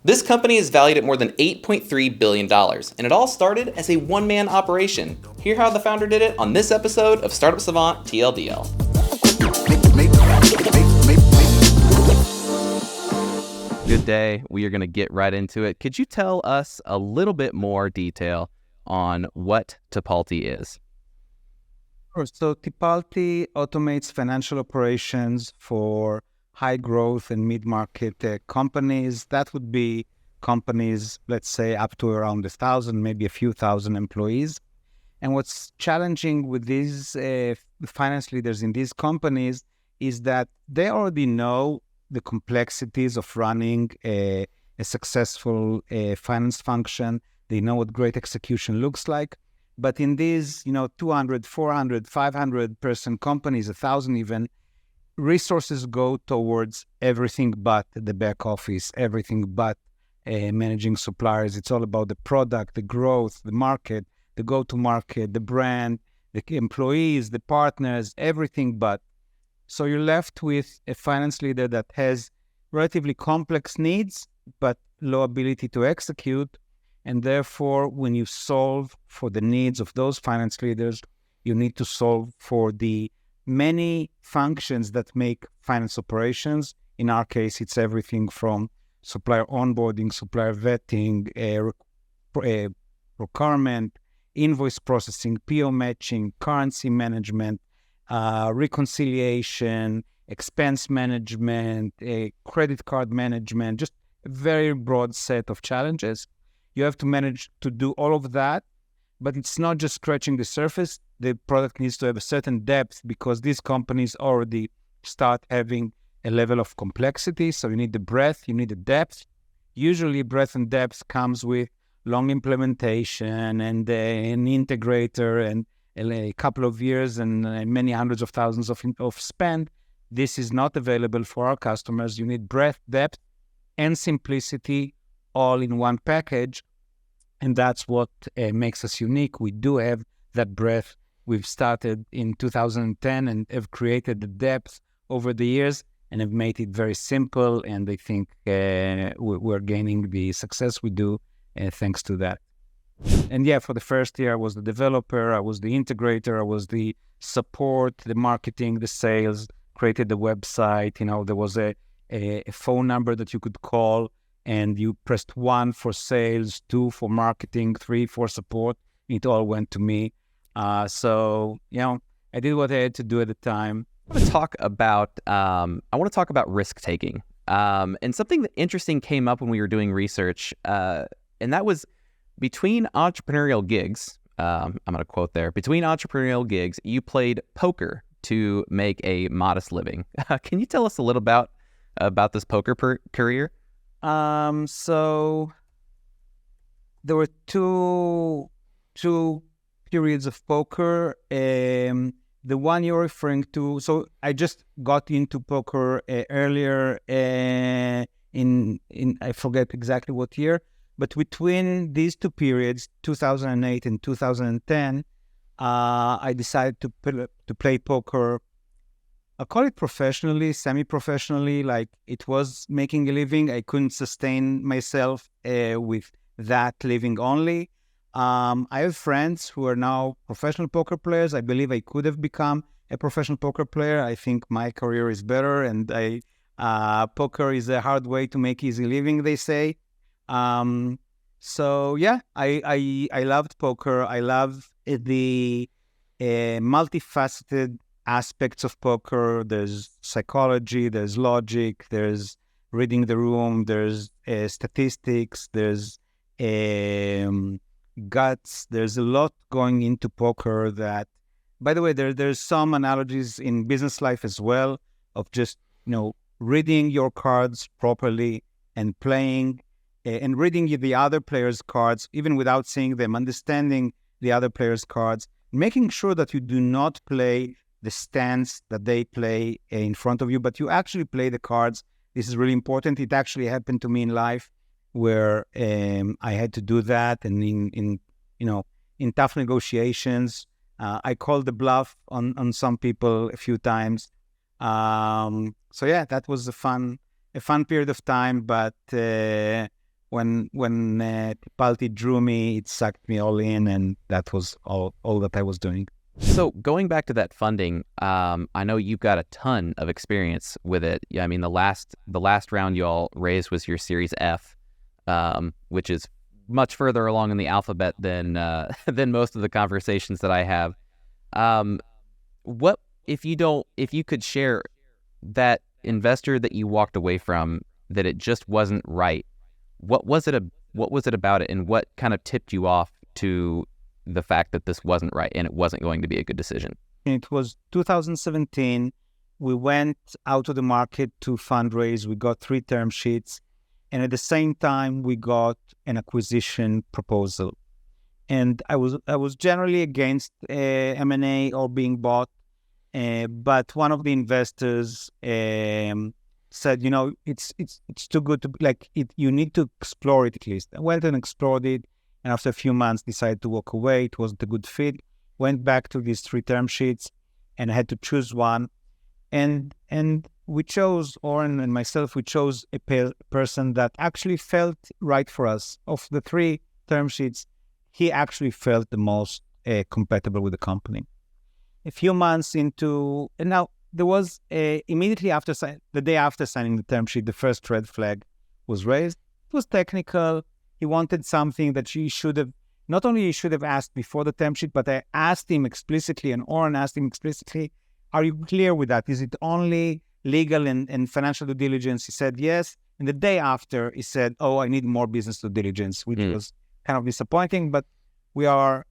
This company is valued at more than $8.3 billion, and it all started as a one-man operation. Hear how the founder did it on this episode of Startup Savant TLDL. Good day. We are going to get right into it. Could you tell us a little bit more detail on what Tipalti is? Sure. So Tipalti automates financial operations for high growth and mid-market companies. That would be companies, let's say, up to around 1,000, maybe a few thousand employees. And what's challenging with these finance leaders in these companies is that they already know the complexities of running a successful finance function. They know what great execution looks like. But in these, 200, 400, 500 person companies, 1,000 even, resources go towards everything but the back office, everything but managing suppliers. It's all about the product, the growth, the market, the go-to-market, the brand, the employees, the partners, everything but. So you're left with a finance leader that has relatively complex needs, but low ability to execute. And therefore, when you solve for the needs of those finance leaders, you need to solve for the many functions that make finance operations. In our case, it's everything from supplier onboarding, supplier vetting, procurement, invoice processing, PO matching, currency management, reconciliation, expense management, credit card management, just a very broad set of challenges. You have to manage to do all of that, but it's not just scratching the surface. The product needs to have a certain depth because these companies already start having a level of complexity. So you need the breadth, you need the depth. Usually breadth and depth comes with long implementation and an integrator and a couple of years and many hundreds of thousands of spend. This is not available for our customers. You need breadth, depth, and simplicity all in one package. And that's what makes us unique. We do have that breadth. We've started in 2010 and have created the depth over the years and have made it very simple. And I think we're gaining the success we do thanks to that. And yeah, for the first year, I was the developer, I was the integrator, I was the support, the marketing, the sales, created the website. There was a phone number that you could call and you pressed 1 for sales, 2 for marketing, 3 for support. It all went to me. So I did what I had to do at the time. I want to talk about risk taking. And something that interesting came up when we were doing research, and that was between entrepreneurial gigs. I'm going to quote there. Between entrepreneurial gigs, you played poker to make a modest living. Can you tell us a little about this poker career? So there were two periods of poker. The one you're referring to, so I just got into poker earlier in I forget exactly what year, but between these two periods, 2008 and 2010, I decided to play poker. I call it professionally, semi-professionally, like it was making a living. I couldn't sustain myself with that living only. I have friends who are now professional poker players. I believe I could have become a professional poker player. I think my career is better, and poker is a hard way to make easy living, they say. So yeah, I loved poker. I love the multifaceted aspects of poker. There's psychology, there's logic, there's reading the room, there's statistics, there's guts. There's a lot going into poker that, by the way, there's some analogies in business life as well of just, reading your cards properly and playing and reading the other players' cards, even without seeing them, understanding the other players' cards, making sure that you do not play the stance that they play in front of you, but you actually play the cards. This is really important. It actually happened to me in life where I had to do that, and in tough negotiations, I called the bluff on some people a few times. So yeah, that was a fun period of time, but when Tipalti drew me, it sucked me all in, and that was all that I was doing. So going back to that funding, I know you've got a ton of experience with it. Yeah, I mean, the last round y'all raised was your Series F, which is much further along in the alphabet than most of the conversations that I have. What if you could share that investor that you walked away from, that it just wasn't right? What was it about it, and what kind of tipped you off to the fact that this wasn't right and it wasn't going to be a good decision? It was 2017. We went out to the market to fundraise. We got 3 term sheets. And at the same time, we got an acquisition proposal. And I was generally against M&A or being bought. But one of the investors said, it's too good to, you need to explore it at least. I went and explored it. And after a few months, decided to walk away. It wasn't a good fit. Went back to these 3 term sheets, and I had to choose one. And we chose, Oren and myself, we chose a person that actually felt right for us. Of the 3 term sheets, he actually felt the most compatible with the company. A few months into, and now there was immediately after, the day after signing the term sheet, the first red flag was raised. It was technical. He wanted something that not only he should have asked before the term sheet, but I asked him explicitly, and Oren asked him explicitly, are you clear with that? Is it only legal and financial due diligence? He said yes. And the day after, he said, oh, I need more business due diligence, which was kind of disappointing. But we are,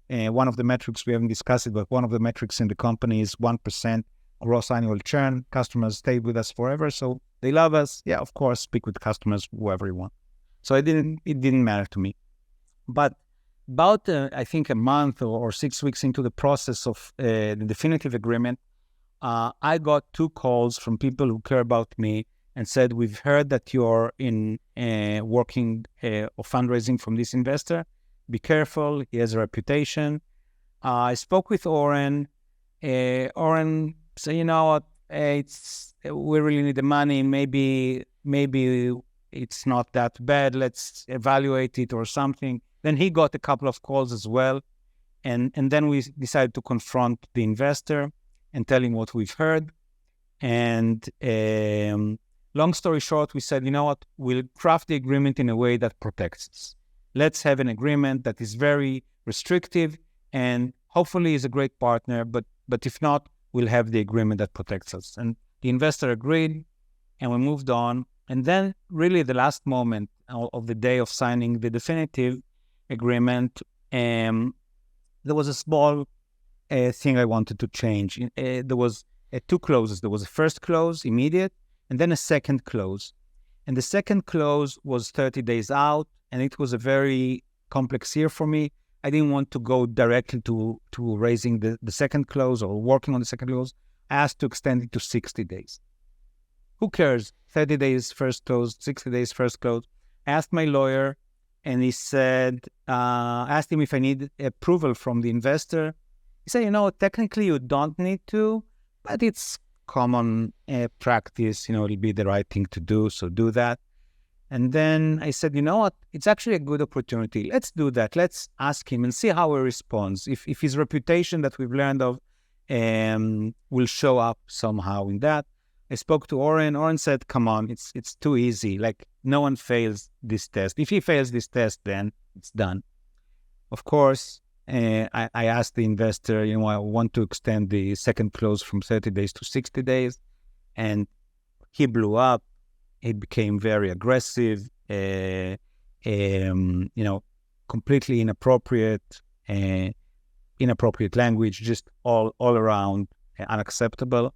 one of the metrics, we haven't discussed it, but one of the metrics in the company is 1% gross annual churn. Customers stay with us forever. So they love us. Yeah, of course, speak with customers, whoever you want. So it didn't matter to me. But about, I think, a month or 6 weeks into the process of the definitive agreement, I got 2 calls from people who care about me and said, we've heard that you're in working or fundraising from this investor. Be careful. He has a reputation. I spoke with Oren. Oren said, you know what, we really need the money. Maybe it's not that bad. Let's evaluate it or something. Then he got a couple of calls as well. And then we decided to confront the investor and tell him what we've heard. And long story short, we said, you know what, we'll craft the agreement in a way that protects us. Let's have an agreement that is very restrictive and hopefully is a great partner. But if not, we'll have the agreement that protects us. And the investor agreed, and we moved on. And then really the last moment of the day of signing the definitive agreement, there was a small thing I wanted to change. There was 2 clauses. There was a first clause, immediate, and then a second clause. And the second clause was 30 days out, and it was a very complex year for me. I didn't want to go directly to raising the second clause or working on the second clause. I asked to extend it to 60 days. Who cares? 30 days first close, 60 days first close. I asked my lawyer, and he said, asked him if I need approval from the investor. He said, technically you don't need to, but it's common practice, it'll be the right thing to do, so do that. And then I said, you know what, it's actually a good opportunity. Let's do that. Let's ask him and see how he responds. If his reputation that we've learned of will show up somehow in that. I spoke to Oren. Oren said, come on, it's too easy. No one fails this test. If he fails this test, then it's done. Of course, I asked the investor, I want to extend the second close from 30 days to 60 days. And he blew up. He became very aggressive, completely inappropriate language, just all around unacceptable.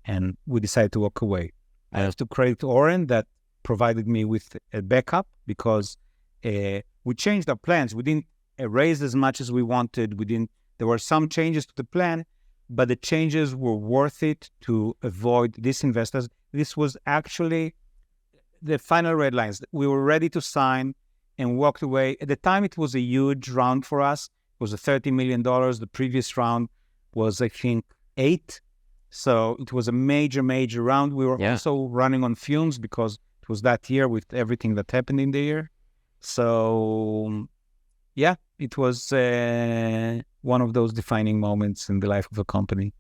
And we decided to walk away. I have to credit Oren that provided me with a backup, because we changed our plans. We didn't raise as much as we wanted. There were some changes to the plan, but the changes were worth it to avoid these investors. This was actually the final red lines. We were ready to sign and walked away. At the time, it was a huge round for us. It was a $30 million. The previous round was, I think, 8. So it was a major, major round. We were also running on fumes because it was that year with everything that happened in the year. So yeah, it was one of those defining moments in the life of a company.